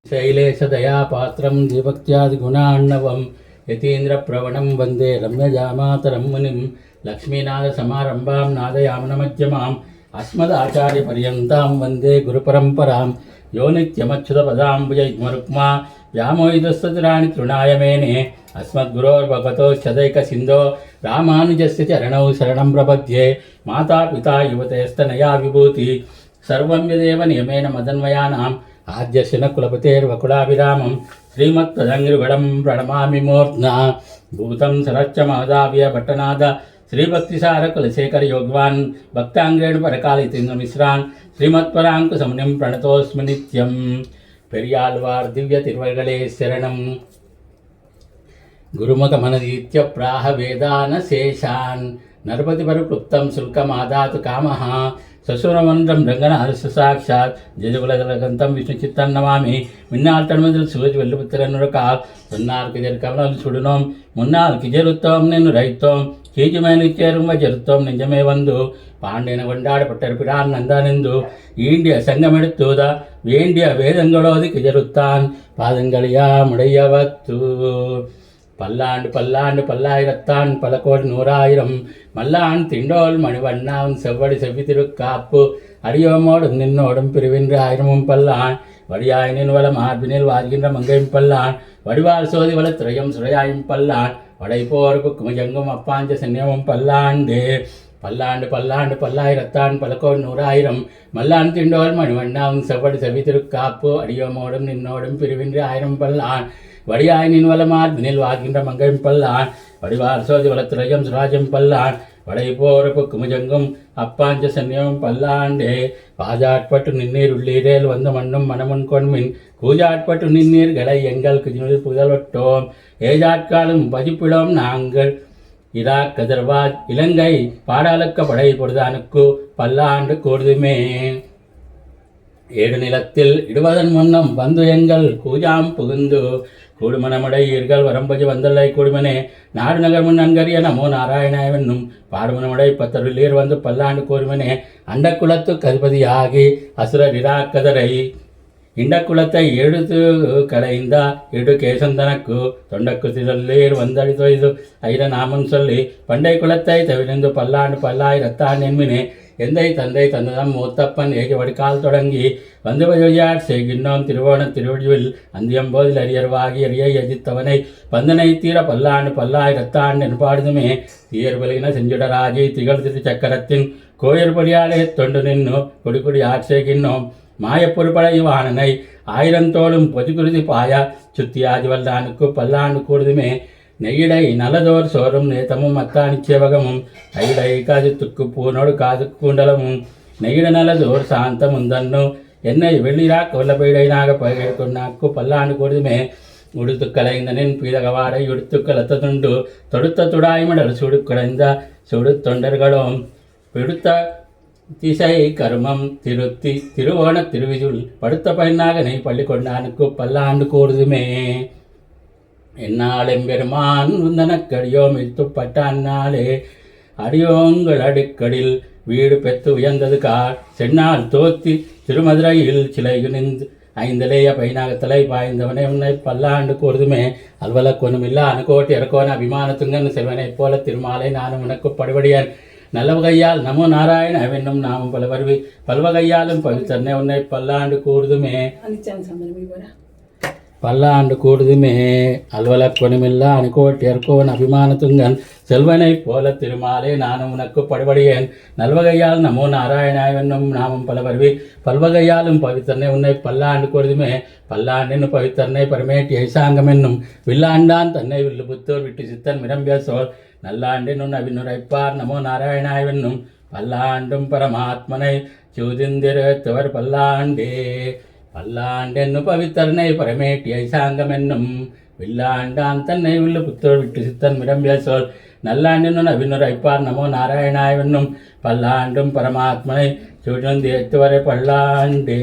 शैलेशदयापात्रं द्विभक्त्यादिगुणार्णवं यतीन्द्रप्रवणं वन्दे रम्यजामातरं मुनिं लक्ष्मीनाथसमारम्भां नादयामनमध्यमाम् अस्मदाचार्यपर्यन्तां वन्दे गुरुपरम्परां यो नित्यमच्युतपदाम्बुजयुग्मरुक्मा व्यामोहितस्ततिराणि तृणाय मेने अस्मद्गुरोर्भगवतोश्चदैकसिन्धो रामानुजस्य चरणौ शरणं प्रपद्ये मातापिता युवतेस्तनया विभूति सर्वं यदेव नियमेन मदन्वयानाम् आद्यशनकुलपतेर्वकुलाभिरामं श्रीमत्तदङ्गिरुगडं प्रणमामि मूर्ध्ना भूतं सरच्च महदाव्य भट्टनाद श्रीभक्तिसारकुलशेखरयोग्वान् भक्ताङ्ग्रेण परकालितेन्द्रमिश्रान् श्रीमत्पराङ्कुशमुनिं प्रणतोऽस्मि नित्यं पेरियाழ்வார் दिव्य तिरुवरुगळे शरणं गुरुमुखमनदीत्य प्राह वेदान शेषान् नरपतिपरिक्लुप्तं शुल्कमादातु कामः ससुरमन्त्रं रङ्गनाथस्य साक्षात् जजकुलगन्तं विष्णुचित्तं नमामि மின்னால் தன்மதில் சுவஜ் வெள்ளுபுத்திரனுக்கால் சொன்னார் கிஜர் கமலம் சுடுனோம் முன்னால் கிஜருத்தோம் நின்று ரைத்தோம் கீஜுமேனு சேரும் வஜருத்தோம் நெஞ்சமே வந்து பாண்டியன கொண்டாடப்பட்டிருப்பிடான் நந்தானெந்து ஈண்டிய சங்கமெடுத்தூத வேண்டிய வேதங்களோது கிஜருத்தான் பாதங்களையா முடையவத்து பல்லாண்டு பல்லாண்டு பல்லாயிரத்தான் பல கோடி நூறாயிரம் மல்லான் திண்டோல் மணிவண்ணான் செவ்வடி செவ்வி திருக்காப்பு அடியோமோடும் நின்னோடும் பிரிவின்ற ஆயிரமும் பல்லான் வடியாய் நின்வள மார்பினில் வாழ்கின்ற மங்கையும் பல்லான் வடிவால் சோதி வள துறையும் சுரையாயும் பல்லான் வடைப்போருக்கு குமஜங்கும் அப்பாஞ்ச சன்னியமும் பல்லாண்டு பல்லாண்டு பல்லாண்டு பல்லாயிரத்தான் பல கோடி நூறாயிரம் மல்லான் திண்டோல் மணிவண்ணான் செவ்வடி செவ்வி திருக்காப்பு அடியோமோடும் நின்னோடும் பிரிவின்ற ஆயிரம் பல்லான் வடியாய் நின்வள மார்பினில் வாழ்கின்ற மங்கையும் பல்லான் வடிவால் சோதி வளத்துறையும் சுராஜம் பல்லான் வடைப்போருக்கு குமுஜங்கும் அப்பாஞ்ச சன்னியமும் பல்லாண்டே பாஜாட்பட்டு நின்னீர் உள்ளீரேல் வந்து மண்ணும் மனமுன் கொன்மின் கூஜாட்பட்டு நின்னீர்களை எங்கள் குஜினில் புதல்வட்டோம் ஏஜாட்காலும் பதிப்பிடோம் நாங்கள் இதா கதிர்வாஜ் இலங்கை பாடாளுக்க படை பொருதானுக்கு பல்லாண்டு கூடுதுமே ஏடு நிலத்தில் இடுவதன் முன்னம் வந்து எங்கள் கூஜாம் புகுந்து கூடுமனமுடையீர்கள் வரம்பஜி வந்தல்லை கூடுமனே நாடு நகர் முன் நன்கரிய நமோ நாராயணாயவென்னும் பாடுமனமுடை பத்தருளீர் வந்து பல்லாண்டு கூறுமனே அண்டக்குலத்து கதிபதியாகி அசுரர் இராக்கதரை இண்டக்குலத்தை எழுத்து கலைந்த இடு கேசந்தனக்கு தொண்டக்கு திரள்ளீர் வந்தடி தொய்து ஐர நாமம் சொல்லி பண்டை குலத்தை தவிர்ந்து பல்லாண்டு பல்லாயிரத்தான் என்மினே எந்தை தந்தை தந்ததம் மூத்தப்பன் ஏகி வடிகால் தொடங்கி வந்து வழியாட் செய்கின்றோம் திருவோண திருவடிவில் அந்தியம்போதில் அரியர்வாகி அரியை எதிர்த்தவனை பந்தனை தீர பல்லாண்டு பல்லாயிரத்தான் என்பாடுதுமே தீயர்பலின செஞ்சுடராஜி திகழ் திரு சக்கரத்தின் கோயிற்படியாலே தொண்டு நின்று கொடிக்குடி ஆட்சேகின்றோம் மாயப்பொருப்படையுவானனை ஆயிரந்தோளும் பொதுகுருதி பாயா சுத்தியாதி வல்லானுக்கு பல்லாண்டு கூடுதுமே நெய்யிடை நலதோர் சோறும் நேத்தமும் அத்தானி சேவகமும் கைடை காதுத்துக்கு பூனோடு காது கூண்டலமும் நெய்யிட நலதோர் சாந்தம் உந்தன்னு என்னை வெள்ளிரா கொல்லபைடைனாக பகிர்கொண்டாக்கு பல்லாண்டு கூடுதுமே உடுத்து கலைந்தனின் பீதகவாடை உடுத்துக்களத்த துண்டு தொடுத்த துடாய்மடல் சுடு குறைந்த சுடு தொண்டர்களும் பிடுத்த திசை கருமம் திருத்தி திருவோண திருவிதுள் படுத்த பயனாக நெய் பள்ளி கொண்டானுக்கு பல்லாண்டு கூடுதுமே என்னால் எம்பெருமான் உந்தனக்கடியோம் இழுத்துப்பட்ட அந்நாளே அடியோங்கள் அடுக்கடில் வீடு பெற்று உயர்ந்தது கார் சென்னால் தோத்தி திருமதுரையில் சிலை குனிந்து ஐந்தலேய பைனாகத்தலை பாய்ந்தவனே உன்னை பல்லாண்டு கூடுதுமே அல்வல கொனுமில்லா அணுகோட்டி இறக்கோன அபிமானத்துங்கன் செல்வனைப் போல திருமாலை நானும் உனக்கு படுபடியன் நல்லவகையால் நமோ நாராயண அவென்னும் நாமும் பல வருவி பல்வகையாலும் பவித்தன்னை உன்னை பல்லாண்டு கூடுதுமே பல்லாண்டு கூடுதுமே அல்வல கொனுமில்லா அணுகோட்டியர்கோன் அபிமானத்துங்கன் செல்வனை போல திருமாலே நானும் உனக்கு படுபடியேன் நல்வகையால் நமோ நாராயணாவென்னும் நாமும் பல வருவி பல்வகையாலும் பவித்தன்னை உன்னை பல்லாண்டு கூடுதுமே பல்லாண்டின்னு பவித்தன்னை பரமேட்டி ஐசாங்கம் என்னும் வில்லாண்டான் தன்னை வில்லு புத்தூர் விட்டு சித்தன் மிரம்பிய சோல் நல்லாண்டின் அவினுரைப்பார் நமோ நாராயணாவென்னும் பல்லாண்டும் பரமாத்மனை சூதிந்திரத்தவர் பல்லாண்டே பல்லாண்டென்னு பவித்தர்னை பரமேட்டி ஐசாங்கம் என்னும் வில்லாண்டான் தன்னை வில்லு புத்தோர் விட்டு சித்தன் மிரம்பிய சொல் நல்லாண்டின் அவினுரைப்பார் நமோ நாராயணாவென்னும் பல்லாண்டும் பரமாத்மனை சூழ்ந்து ஏத்துவரை பல்லாண்டே